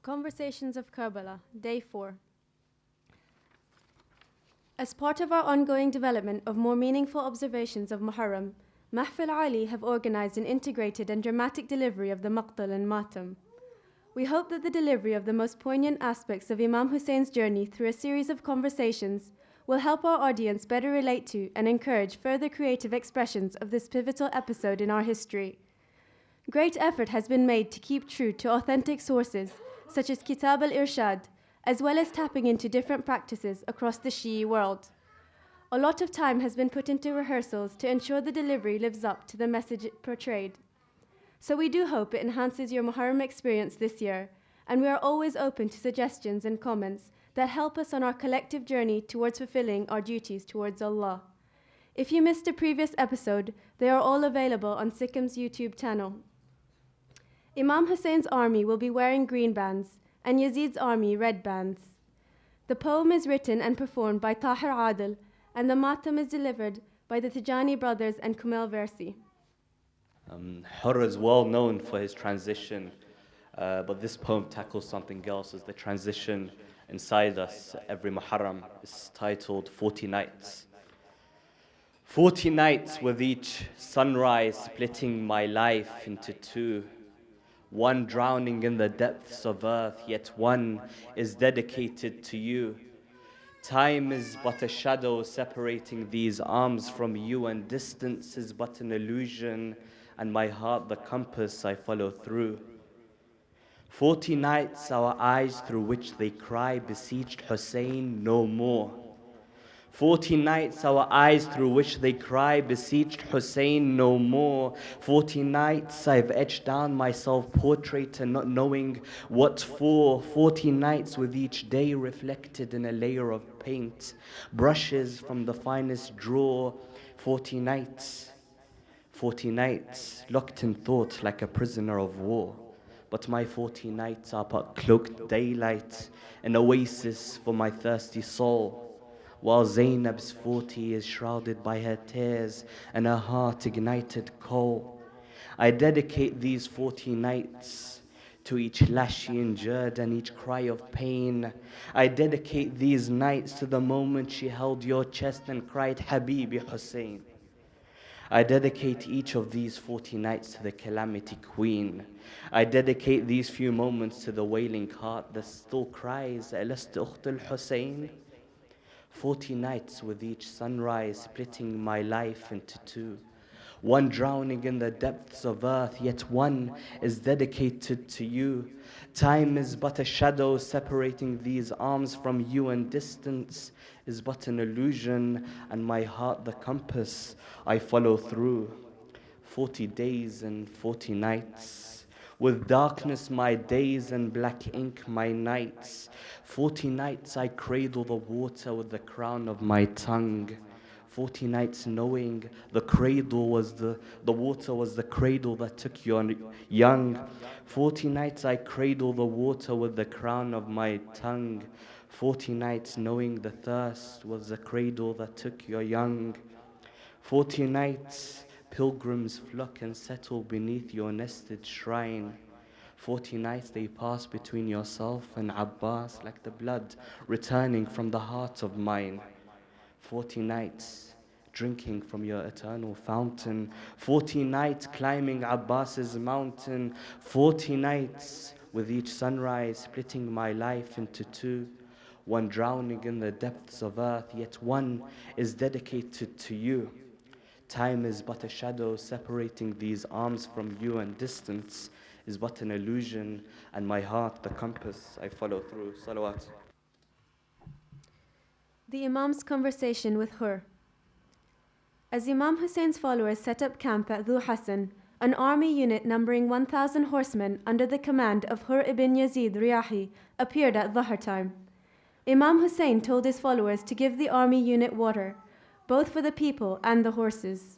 Conversations of Karbala, Day 4. As part of our ongoing development of more meaningful observations of Muharram, Mahfil-Ali have organized an integrated and dramatic delivery of the Maqtal and Ma'tam. We hope that the delivery of the most poignant aspects of Imam Husayn's journey through a series of conversations will help our audience better relate to and encourage further creative expressions of this pivotal episode in our history. Great effort has been made to keep true to authentic sources, such as Kitab al-Irshad, as well as tapping into different practices across the Shi'i world. A lot of time has been put into rehearsals to ensure the delivery lives up to the message portrayed. So we do hope it enhances your Muharram experience this year, and we are always open to suggestions and comments that help us on our collective journey towards fulfilling our duties towards Allah. If you missed a previous episode, they are all available on SICM's YouTube channel. Imam Husayn's army will be wearing green bands, and Yazid's army red bands. The poem is written and performed by Tahir Adil, and the Matam is delivered by the Tijani brothers and Kumail Versi. Hur is well known for his transition, but this poem tackles something else as the transition inside us every Muharram. Is titled 40 Nights. 40 nights with each sunrise splitting my life into two. One drowning in the depths of earth, yet one is dedicated to you. Time is but a shadow separating these arms from you, and distance is but an illusion, and my heart the compass I follow through. 40 nights our eyes through which they cry beseeched Husayn no more. 40 nights our eyes through which they cry beseeched Husayn no more. 40 nights I've etched down my self-portrait and not knowing what for. 40 nights with each day reflected in a layer of paint, brushes from the finest drawer. 40 nights locked in thought like a prisoner of war. But my 40 nights are but cloaked daylight, an oasis for my thirsty soul. While Zainab's 40 is shrouded by her tears and her heart ignited coal. I dedicate these 40 nights to each lash she endured and each cry of pain. I dedicate these nights to the moment she held your chest and cried, Habibi Husayn. I dedicate each of these 40 nights to the calamity queen. I dedicate these few moments to the wailing heart that still cries, Alast Ukht al-Husayn. 40 nights with each sunrise splitting my life into two. One drowning in the depths of earth, yet one is dedicated to you. Time is but a shadow separating these arms from you, and distance is but an illusion, and my heart the compass I follow through. 40 days and 40 nights. With darkness my days and black ink my nights. 40 nights I cradle the water with the crown of my tongue. 40 nights knowing the water was the cradle that took your young. 40 nights I cradle the water with the crown of my tongue. 40 nights knowing the thirst was the cradle that took your young. 40 nights pilgrims flock and settle beneath your nested shrine. 40 nights they pass between yourself and Abbas like the blood returning from the heart of mine. 40 nights drinking from your eternal fountain. 40 nights climbing Abbas's mountain. 40 nights with each sunrise splitting my life into two. One drowning in the depths of earth, yet one is dedicated to you. Time is but a shadow separating these arms from you, and distance is but an illusion, and my heart the compass I follow through. Salawat. The Imam's Conversation with Hur. As Imam Husayn's followers set up camp at Dhu Hassan, an army unit numbering 1,000 horsemen under the command of Hur ibn Yazid Riyahi appeared at Dhuhr time. Imam Husayn told his followers to give the army unit water, both for the people and the horses.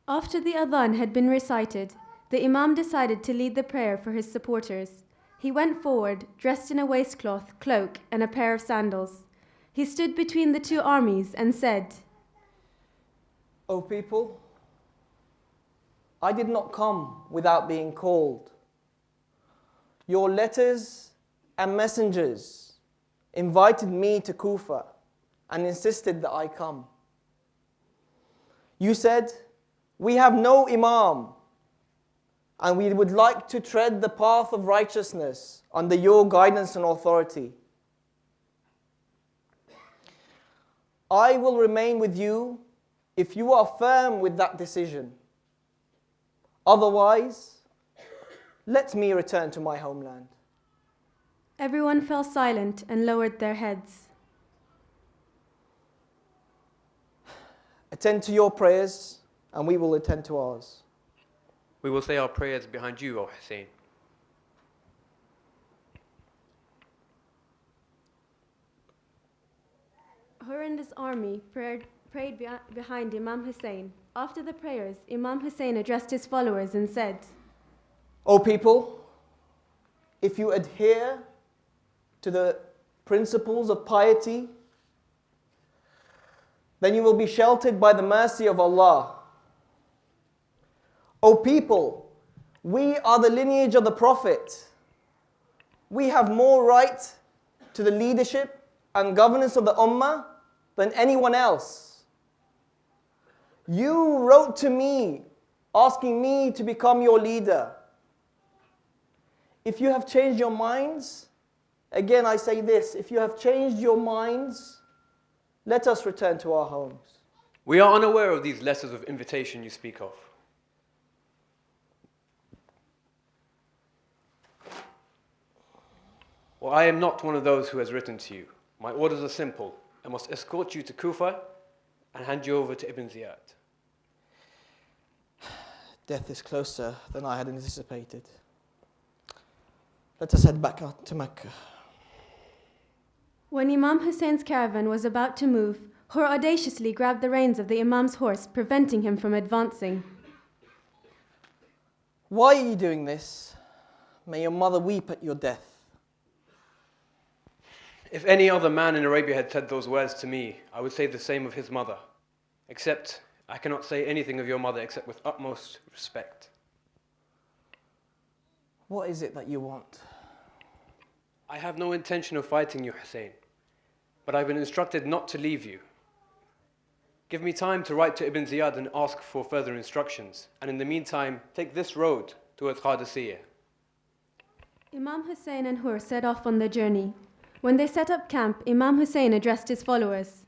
After the adhan had been recited, the Imam decided to lead the prayer for his supporters. He went forward, dressed in a waistcloth, cloak, and a pair of sandals. He stood between the two armies and said, O people, I did not come without being called. Your letters and messengers invited me to Kufa and insisted that I come. You said, we have no Imam, and we would like to tread the path of righteousness under your guidance and authority. I will remain with you if you are firm with that decision. Otherwise, let me return to my homeland. Everyone fell silent and lowered their heads. Attend to your prayers, and we will attend to ours. We will say our prayers behind you, O Husayn. Hur and his army prayed behind Imam Husayn. After the prayers, Imam Husayn addressed his followers and said, O people, if you adhere to the principles of piety, then you will be sheltered by the mercy of Allah. O people, we are the lineage of the Prophet. We have more right to the leadership and governance of the Ummah than anyone else. You wrote to me asking me to become your leader. If you have changed your minds, again I say this, if you have changed your minds, let us return to our homes. We are unaware of these letters of invitation you speak of. Well, I am not one of those who has written to you. My orders are simple. I must escort you to Kufa and hand you over to Ibn Ziyad. Death is closer than I had anticipated. Let us head back out to Mecca. When Imam Husayn's caravan was about to move, Hur audaciously grabbed the reins of the Imam's horse, preventing him from advancing. Why are you doing this? May your mother weep at your death. If any other man in Arabia had said those words to me, I would say the same of his mother. Except, I cannot say anything of your mother except with utmost respect. What is it that you want? I have no intention of fighting you, Husayn, but I've been instructed not to leave you. Give me time to write to Ibn Ziyad and ask for further instructions, and in the meantime, take this road towards Qadisiyah. Imam Husayn and Hur set off on their journey. When they set up camp, Imam Husayn addressed his followers.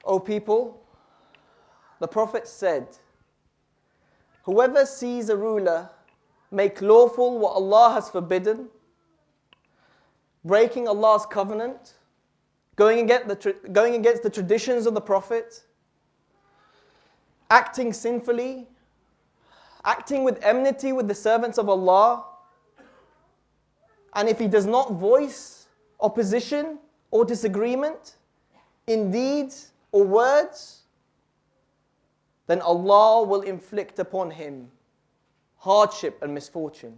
O people, the Prophet said, whoever sees a ruler make lawful what Allah has forbidden, breaking Allah's covenant, going against the traditions of the Prophet, acting sinfully, acting with enmity with the servants of Allah, and if he does not voice opposition or disagreement in deeds or words, then Allah will inflict upon him hardship and misfortune.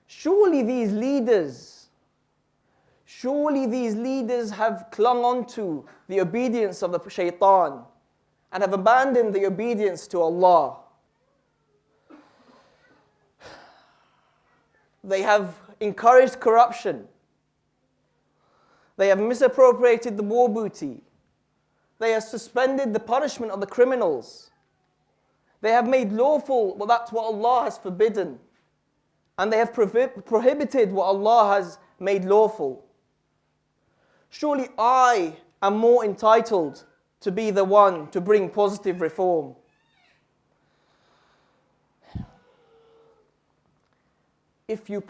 Surely these leaders have clung on to the obedience of the shaitan and have abandoned the obedience to Allah. They have encouraged corruption. They have misappropriated the war booty. They have suspended the punishment of the criminals. They have made lawful that's what Allah has forbidden. And they have prohibited what Allah has made lawful. Surely I am more entitled to be the one to bring positive reform. If you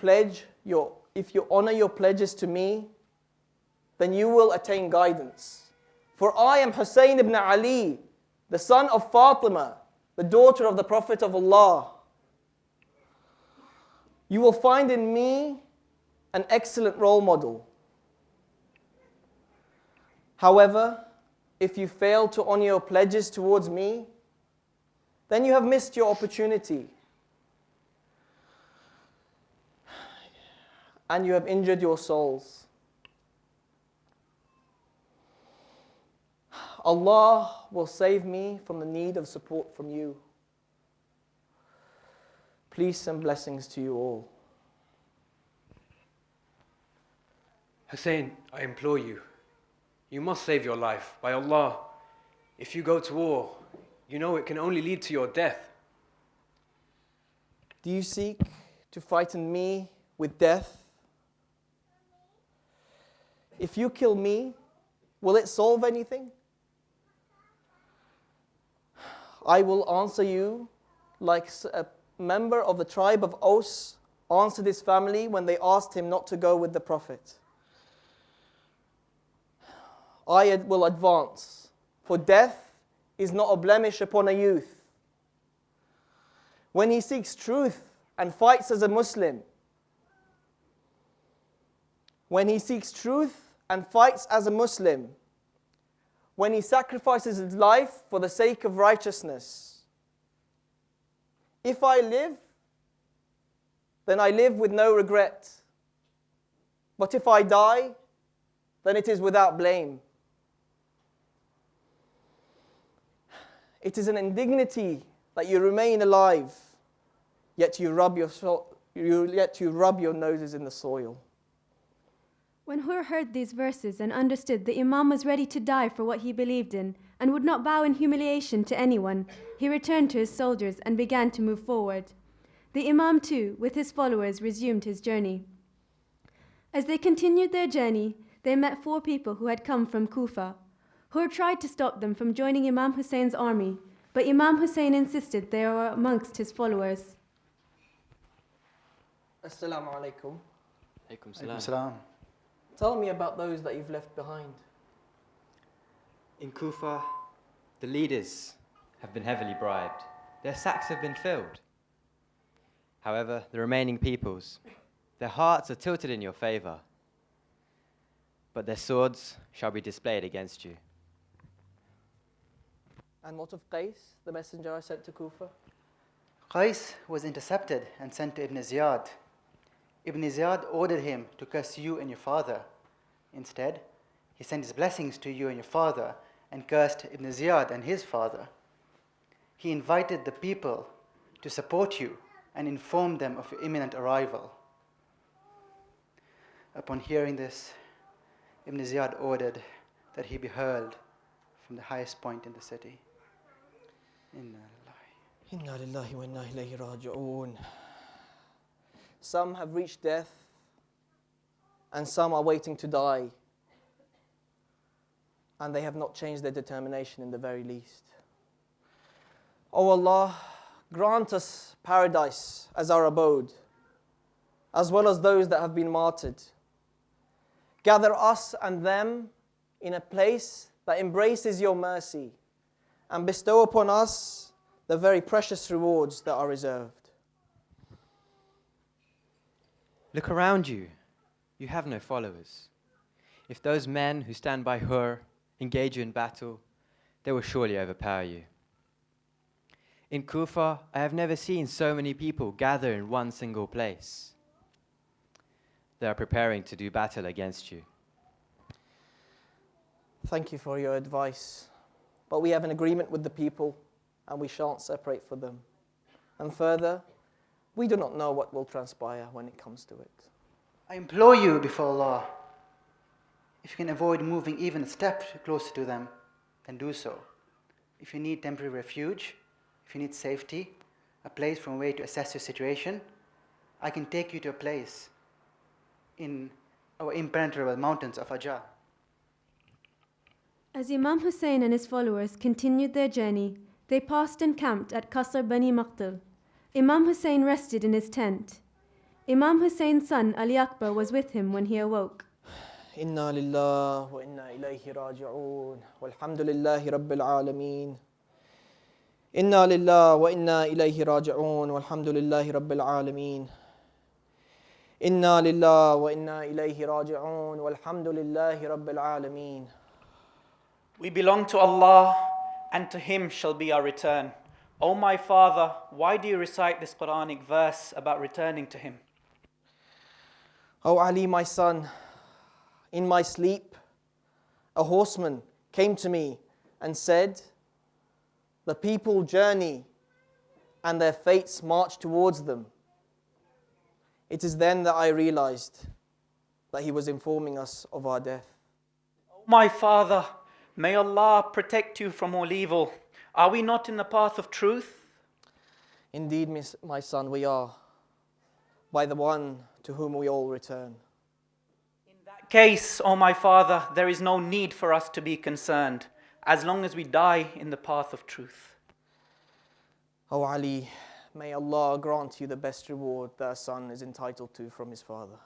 honor your pledges to me, then you will attain guidance. For I am Husayn ibn Ali, the son of Fatima, the daughter of the Prophet of Allah. You will find in me an excellent role model. However, if you fail to honor your pledges towards me, then you have missed your opportunity. And you have injured your souls. Allah will save me from the need of support from you. Peace and blessings to you all. Husayn, I implore you, you must save your life. By Allah, if you go to war, you know it can only lead to your death. Do you seek to frighten me with death? If you kill me, will it solve anything? I will answer you like a member of the tribe of Aus answered his family when they asked him not to go with the Prophet. I will advance, for death is not a blemish upon a youth. When he seeks truth and fights as a Muslim, when he seeks truth and fights as a Muslim, when he sacrifices his life for the sake of righteousness, if I live, then I live with no regret. But if I die, then it is without blame. It is an indignity that you remain alive, yet you rub your noses in the soil. When Hur heard these verses and understood the Imam was ready to die for what he believed in and would not bow in humiliation to anyone, he returned to his soldiers and began to move forward. The Imam too, with his followers, resumed his journey. As they continued their journey, they met 4 people who had come from Kufa. Hur tried to stop them from joining Imam Husayn's army, but Imam Husayn insisted they were amongst his followers. Assalamu alaikum. Alaikum salam. Tell me about those that you've left behind. In Kufa, the leaders have been heavily bribed. Their sacks have been filled. However, the remaining peoples, their hearts are tilted in your favor, but their swords shall be displayed against you. And what of Qais, the messenger I sent to Kufa? Qais was intercepted and sent to Ibn Ziyad. Ibn Ziyad ordered him to curse you and your father. Instead, he sent his blessings to you and your father and cursed Ibn Ziyad and his father. He invited the people to support you and informed them of your imminent arrival. Upon hearing this, Ibn Ziyad ordered that he be hurled from the highest point in the city. Inna lillahi wa inna ilayhi raji'un. Some have reached death and some are waiting to die, and they have not changed their determination in the very least. O Allah, grant us paradise as our abode, as well as those that have been martyred. Gather us and them in a place that embraces your mercy, and bestow upon us the very precious rewards that are reserved. Look around you. You have no followers. If those men who stand by Hur engage you in battle, they will surely overpower you. In Kufa, I have never seen so many people gather in one single place. They are preparing to do battle against you. Thank you for your advice. But we have an agreement with the people, and we shan't separate for them. And further, we do not know what will transpire when it comes to it. I implore you before Allah, if you can avoid moving even a step closer to them, then do so. If you need temporary refuge, if you need safety, a place from where to assess your situation, I can take you to a place in our impenetrable mountains of Ajah. As Imam Husayn and his followers continued their journey, they passed and camped at Qasr Bani Maqtal. Imam Husayn rested in his tent. Imam Husayn's son Ali Akbar was with him when he awoke. Inna lillahi wa inna ilayhi raji'un. Walhamdulillahi rabbil alameen. Inna lillahi wa inna ilayhi raji'un. Walhamdulillahi rabbil alameen. Inna lillahi wa inna ilayhi raji'un. Walhamdulillahi rabbil alameen. We belong to Allah, and to Him shall be our return. O my father, why do you recite this Quranic verse about returning to him? O Ali, my son, in my sleep, a horseman came to me and said, the people journey and their fates march towards them. It is then that I realized that he was informing us of our death. O my father, may Allah protect you from all evil. Are we not in the path of truth? Indeed, my son, we are, by the one to whom we all return. In that case, O my father, there is no need for us to be concerned, as long as we die in the path of truth. O Ali, may Allah grant you the best reward that a son is entitled to from his father.